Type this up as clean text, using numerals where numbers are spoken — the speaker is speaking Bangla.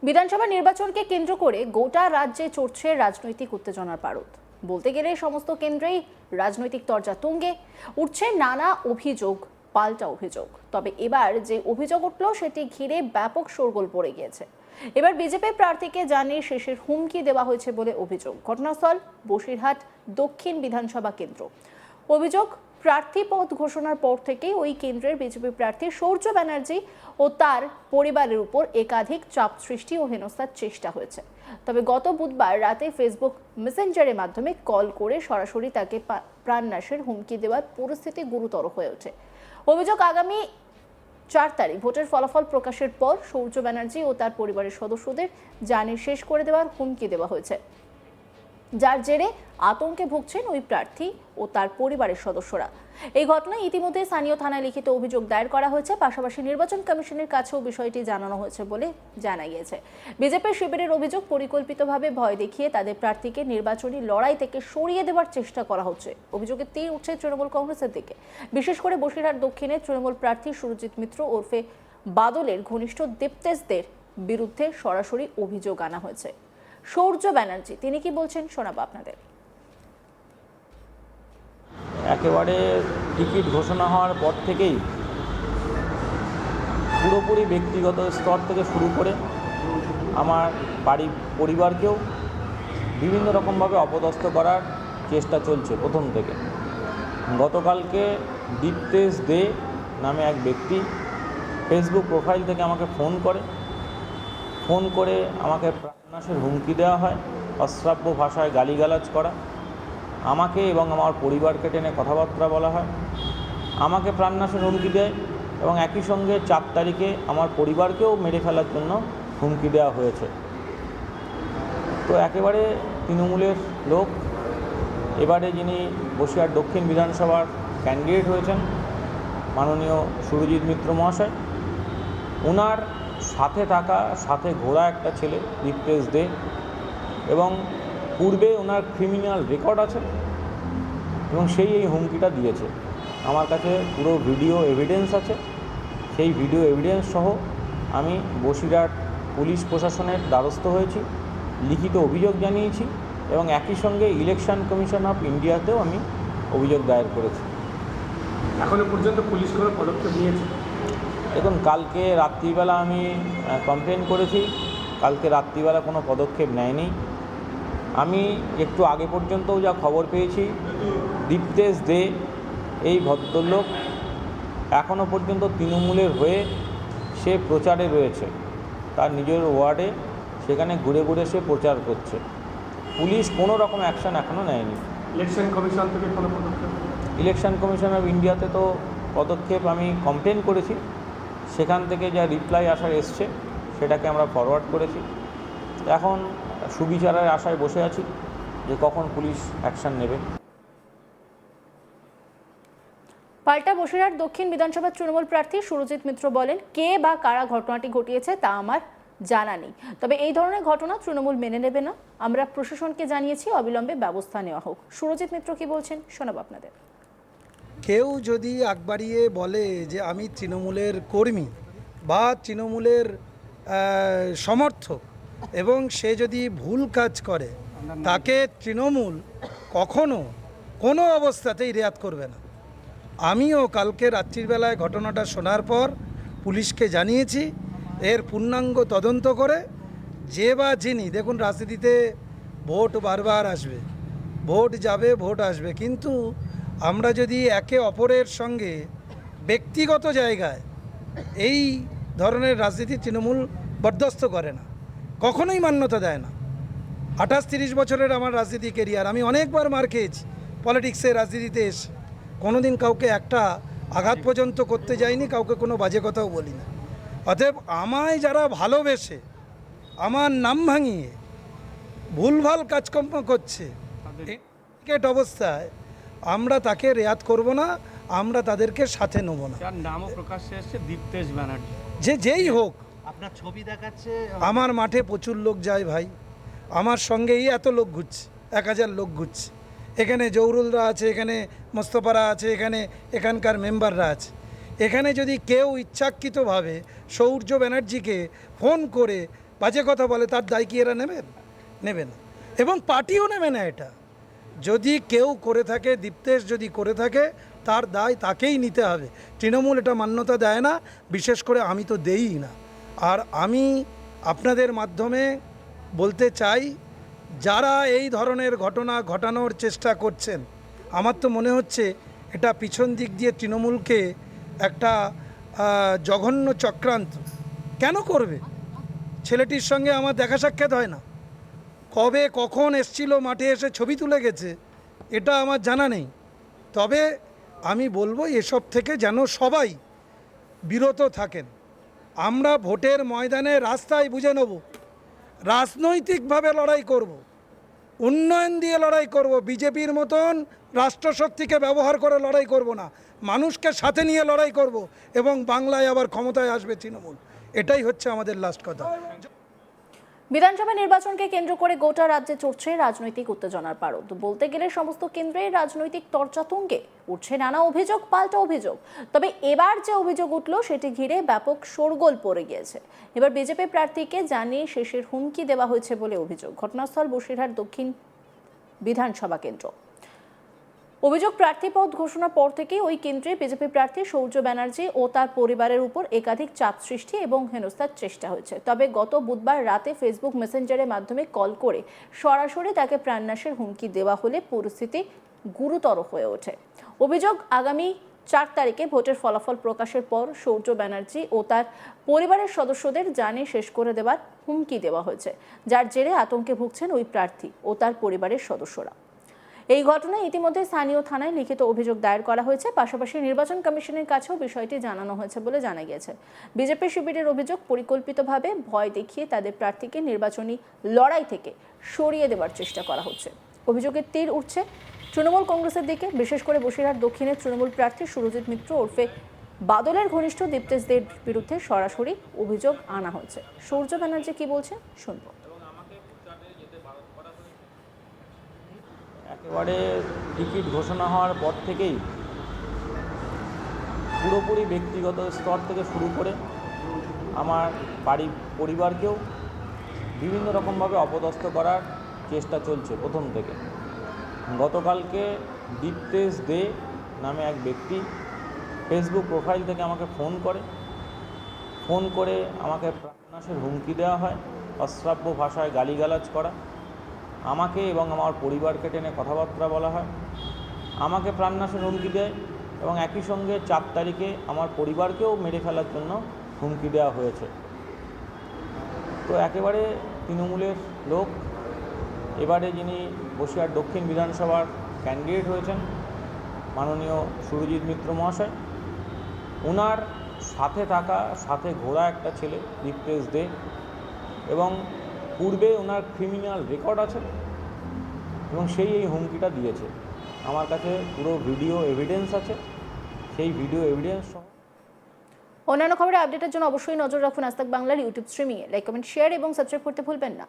বিধানসভা নির্বাচনকে কেন্দ্র করে গোটা রাজ্যে চড়ছে রাজনৈতিক উত্তেজনার পারদ। বলতে গেলে সমস্ত কেন্দ্রেই রাজনৈতিক তরজা তুঙ্গে, উঠছে নানা অভিযোগ, পাল্টা অভিযোগ। তবে এবার যে অভিযোগ উঠল সেটি ঘিরে ব্যাপক শোরগোল পড়ে গিয়েছে। এবার বিজেপি প্রার্থীকে জানিয়ে শেষের হুমকি দেওয়া হয়েছে বলে অভিযোগ। ঘটনাস্থল বসিরহাট দক্ষিণ বিধানসভা কেন্দ্র। অভিযোগ, প্রার্থী পদ ঘোষণার পর থেকেই ওই কেন্দ্রের বিজেপি প্রার্থী সূর্য ব্যানার্জি ও তার পরিবারের উপর একাধিক চাপ সৃষ্টি ও হেনস্থার চেষ্টা হয়েছে। তবে গত বুধবার রাতে ফেসবুক মেসেঞ্জারের মাধ্যমে কল করে সরাসরি তাকে প্রাণনাশের হুমকি দেওয়ার পরিস্থিতি গুরুতর হয়ে ওঠে। অভিযোগ, আগামী 4 তারিখ ভোটের ফলাফল প্রকাশের পর সূর্য ব্যানার্জি ও তার পরিবারের সদস্যদের জানিয়ে শেষ করে দেওয়ার হুমকি দেওয়া হয়েছে, যার জেরে আতঙ্কে ভুগছেন ওই প্রার্থী ও তার পরিবারের সদস্যরা। এই ঘটনায় ইতিমধ্যে স্থানীয় থানায় লিখিত অভিযোগ দায়ের করা হয়েছে। পাশাপাশি নির্বাচন কমিশনের কাছেও বিষয়টি জানানো হয়েছে বলে জানা গিয়েছে। বিজেপির শিবিরের অভিযোগ, পরিকল্পিতভাবে ভয় দেখিয়ে তাদের প্রার্থীকে নির্বাচনী লড়াই থেকে সরিয়ে দেওয়ার চেষ্টা করা হচ্ছে। অভিযোগের তীর উঠছে তৃণমূল কংগ্রেসের দিকে। বিশেষ করে বসিরহাট দক্ষিণের তৃণমূল প্রার্থী সুরজিৎ মিত্র ওরফে বাদলের ঘনিষ্ঠ দীপ্তেশদের বিরুদ্ধে সরাসরি অভিযোগ আনা হয়েছে। সূর্য ব্যানার্জি তিনি কি বলছেন শোনাবো আপনাদের। একেবারে টিকিট ঘোষণা হওয়ার পর থেকেই পুরোপুরি ব্যক্তিগত স্তর থেকে শুরু করে আমার পরিবারকেও বিভিন্ন রকমভাবে অপদস্থ করার চেষ্টা চলছে প্রথম থেকে। গতকালকে দীপ্তেশ দে নামে এক ব্যক্তি ফেসবুক প্রোফাইল থেকে আমাকে ফোন করে আমাকে প্রাণনাশের হুমকি দেওয়া হয়, অশ্রাব্য ভাষায় গালিগালাজ করা, আমাকে এবং আমার পরিবারকে টেনে কথাবার্তা বলা হয়, আমাকে প্রাণনাশের হুমকি দেয় এবং একই সঙ্গে 4 তারিখে আমার পরিবারকেও মেরে ফেলার জন্য হুমকি দেওয়া হয়েছে। তো একেবারে তৃণমূলের লোক। এবারে যিনি বসিরহাট দক্ষিণ বিধানসভার ক্যান্ডিডেট হয়েছেন মাননীয় সুরজিৎ মিত্র মহাশয়, ওনার সাথে ঘোরা একটা ছেলে দীপ্তেশ দে, এবং পূর্বে ওনার ক্রিমিনাল রেকর্ড আছে এবং সেই এই হুমকিটা দিয়েছে। আমার কাছে পুরো ভিডিও এভিডেন্স আছে। সেই ভিডিও এভিডেন্স সহ আমি বসিরহাট পুলিশ প্রশাসনের দ্বারস্থ হয়েছি, লিখিত অভিযোগ জানিয়েছি এবং একই সঙ্গে ইলেকশন কমিশন অফ ইন্ডিয়াতেও আমি অভিযোগ দায়ের করেছি। এখনো পর্যন্ত পুলিশ কোনো পদক্ষেপ নিয়েছে? দেখুন, কালকে রাত্রিবেলা আমি কমপ্লেন করেছি, কালকে রাত্রিবেলা কোনো পদক্ষেপ নেয়নি। আমি একটু আগে পর্যন্তও যা খবর পেয়েছি, দীপ্তেশ দে এই ভদ্রলোক এখনও পর্যন্ত তৃণমূলের হয়ে সে প্রচারে রয়েছে, তার নিজের ওয়ার্ডে সেখানে ঘুরে ঘুরে সে প্রচার করছে। পুলিশ কোনো রকম অ্যাকশন এখনও নেয়নি। ইলেকশন কমিশন থেকে কোনো পদক্ষেপ? ইলেকশন কমিশন অফ ইন্ডিয়াতে তো পদক্ষেপ আমি কমপ্লেন করেছি, সেখান থেকে যা রিপ্লাই আসার এসছে সেটাকে আমরা ফরওয়ার্ড করেছি। এখন সুবিচারের আশায় বসে আছি যে কখন পুলিশ অ্যাকশন নেবে। পাল্টা বসিরহাট দক্ষিণ বিধানসভার তৃণমূল প্রার্থী সুরজিৎ মিত্র বলেন, কে বা কারা ঘটনাটি ঘটিয়েছে তা আমার জানা নেই। তবে এই ধরনের ঘটনা তৃণমূল মেনে নেবে না। আমরা প্রশাসনকে জানিয়েছি, অবিলম্বে ব্যবস্থা নেওয়া হোক। সুরজিৎ মিত্র কি বলছেন শোনাবো আপনাদের। কেউ যদি আগ বাড়িয়ে বলে যে আমি তৃণমূলের কর্মী বা তৃণমূলের সমর্থক এবং সে যদি ভুল কাজ করে, তাকে তৃণমূল কখনো কোনো অবস্থাতেই রেয়াত করবে না। আমিও কালকে রাত্রিবেলায় ঘটনাটা শোনার পর পুলিশকে জানিয়েছি। এর পূর্ণাঙ্গ তদন্ত করে যে বা যিনি, দেখুন রাজনীতিতে ভোট বারবার আসবে, ভোট যাবে, ভোট আসবে, কিন্তু আমরা যদি একে অপরের সঙ্গে ব্যক্তিগত জায়গায় এই ধরনের রাজনীতি তৃণমূল বরদাস্ত করে না, কখনোই মান্যতা দেয় না। 28-30 বছরের আমার রাজনীতি কেরিয়ার, আমি অনেকবার মার খেয়েছি পলিটিক্সে, রাজনীতিতে এসে কোনোদিন কাউকে একটা আঘাত পর্যন্ত করতে যাইনি, কাউকে কোনো বাজে কথাও বলিনি। অতএব আমায় যারা ভালোবেসে আমার নাম ভাঙিয়ে ভুলভাল কাজকর্ম করছে টিকেট অবস্থায়, আমরা তাকে রেয়াত করব না, আমরা তাদেরকে সাথে নেব না। যার নামও প্রকাশ্যে এসেছে দীপ্তেশ ব্যানার্জি, যেই হোক। আপনার ছবি দেখাচ্ছে। আমার মাঠে প্রচুর লোক যায় ভাই, আমার সঙ্গেই এত লোক ঘুরছে, 1000 লোক ঘুরছে। এখানে জৌরুলরা আছে, এখানে মোস্তফারা আছে, এখানকার মেম্বাররা আছে। এখানে যদি কেউ ইচ্ছাকৃতভাবে সৌর্য ব্যানার্জিকে ফোন করে বাজে কথা বলে, তার দায় কি এরা নেবেন? নেবে না, এবং পার্টিও নেবে না। এটা যদি কেউ করে থাকে, দীপ্তেশ যদি করে থাকে, তার দায় তাকেই নিতে হবে। তৃণমূল এটা মান্যতা দেয় না, বিশেষ করে আমি তো দেই না। আর আমি আপনাদের মাধ্যমে বলতে চাই, যারা এই ধরনের ঘটনা ঘটানোর চেষ্টা করছেন, আমার তো মনে হচ্ছে এটা পিছন দিক দিয়ে তৃণমূলকে একটা জঘন্য চক্রান্ত। কেন করবে? ছেলেটির সঙ্গে আমার দেখা সাক্ষাৎ হয় না, কবে কখন এসছিল, মাঠে এসে ছবি তুলে গেছে, এটা আমার জানা নেই। তবে আমি বলবো এসব থেকে যেন সবাই বিরত থাকেন। আমরা ভোটের ময়দানে রাস্তায় বুঝে নেব, রাজনৈতিকভাবে লড়াই করব, উন্নয়ন দিয়ে লড়াই করব। বিজেপির মতন রাষ্ট্রশক্তিকে ব্যবহার করে লড়াই করব না, মানুষকে সাথে নিয়ে লড়াই করব, এবং বাংলায় আবার ক্ষমতায় আসবে তৃণমূল। এটাই হচ্ছে আমাদের লাস্ট কথা। বিধানসভা নির্বাচনকে কেন্দ্র করে গোটা রাজ্যে চড়ছে রাজনৈতিক উত্তেজনার পারদ। বলতে গেলে সমস্ত কেন্দ্রে রাজনৈতিক তরজা তুঙ্গে, উঠছে নানা অভিযোগ, পাল্টা অভিযোগ। তবে এবার যে অভিযোগ উঠল সেটি ঘিরে ব্যাপক শোরগোল পড়ে গিয়েছে। এবার বিজেপি প্রার্থীকে জানিয়ে শেষের হুমকি দেওয়া হয়েছে বলে অভিযোগ। ঘটনাস্থল বসিরহাট দক্ষিণ বিধানসভা কেন্দ্র। অভিযোগ, প্রার্থী পদ ঘোষণার পর থেকেই ওই কেন্দ্রে বিজেপি প্রার্থী সৌর্য ব্যানার্জি ও তার পরিবারের উপর একাধিক চাপ সৃষ্টি এবং হেনস্থার চেষ্টা হয়েছে। তবে গত বুধবার রাতে ফেসবুক মেসেঞ্জারের মাধ্যমে কল করে সরাসরি তাকে প্রাণনাশের হুমকি দেওয়া হলে পরিস্থিতি গুরুতর হয়ে ওঠে। অভিযোগ, আগামী 4 তারিখে ভোটের ফলাফল প্রকাশের পর সৌর্য ব্যানার্জি ও তার পরিবারের সদস্যদের জানে শেষ করে দেওয়ার হুমকি দেওয়া হয়েছে, যার জেরে আতঙ্কে ভুগছেন ওই প্রার্থী ও তার পরিবারের সদস্যরা। এই ঘটনায় ইতিমধ্যে স্থানীয় থানায় লিখিত অভিযোগ দায়ের করা হয়েছে। পাশাপাশি নির্বাচন কমিশনের কাছেও বিষয়টি জানানো হয়েছে বলে জানা গিয়েছে। বিজেপি শিবিরের অভিযোগ, পরিকল্পিতভাবে ভয় দেখিয়ে তাদের প্রার্থীকে নির্বাচনী লড়াই থেকে সরিয়ে দেওয়ার চেষ্টা করা হচ্ছে। অভিযোগের তীর উঠছে তৃণমূল কংগ্রেসের দিকে। বিশেষ করে বসিরহাট দক্ষিণের তৃণমূল প্রার্থী সুরজিৎ মিত্র ওরফে বাদলের ঘনিষ্ঠ দীপ্তেশ দের বিরুদ্ধে সরাসরি অভিযোগ আনা হয়েছে। সৌর্য ব্যানার্জি কি বলছেন শুনবো। একেবারে টিকিট ঘোষণা হওয়ার পর থেকেই পুরোপুরি ব্যক্তিগত স্তর থেকে শুরু করে আমার পরিবারকেও বিভিন্ন রকমভাবে অপদস্থ করার চেষ্টা চলছে প্রথম থেকে। গতকালকে দীপ্তেশ দে নামে এক ব্যক্তি ফেসবুক প্রোফাইল থেকে আমাকে ফোন করে আমাকে প্রাণনাশের হুমকি দেওয়া হয়, অশ্রাব্য ভাষায় গালিগালাজ করা, আমাকে এবং আমার পরিবারকে টেনে কথাবার্তা বলা হয়, আমাকে প্রাণনাশের হুমকি দেয় এবং একই সঙ্গে 4 তারিখে আমার পরিবারকেও মেরে ফেলার জন্য হুমকি দেওয়া হয়েছে। তো একেবারে তৃণমূলের লোক, এবারে যিনি বসিরহাট দক্ষিণ বিধানসভার ক্যান্ডিডেট হয়েছেন মাননীয় সুরজিৎ মিত্র মহাশয়, ওনার সাথে থাকা, সাথে ঘোরা একটা ছেলে দীপ্তেশ দে, এবং পূর্বে ওনার ক্রিমিনাল রেকর্ড আছে, এবং সেই এই হুমকিটা দিয়েছে। আমার কাছে পুরো ভিডিও এভিডেন্স আছে, সেই ভিডিও এভিডেন্স সহ। অন্যান্য খবরের আপডেটের জন্য অবশ্যই নজর রাখুন আজ তাক বাংলার ইউটিউব স্ট্রিমিংয়ে। লাইক, কমেন্ট, শেয়ার এবং সাবস্ক্রাইব করতে ভুলবেন না।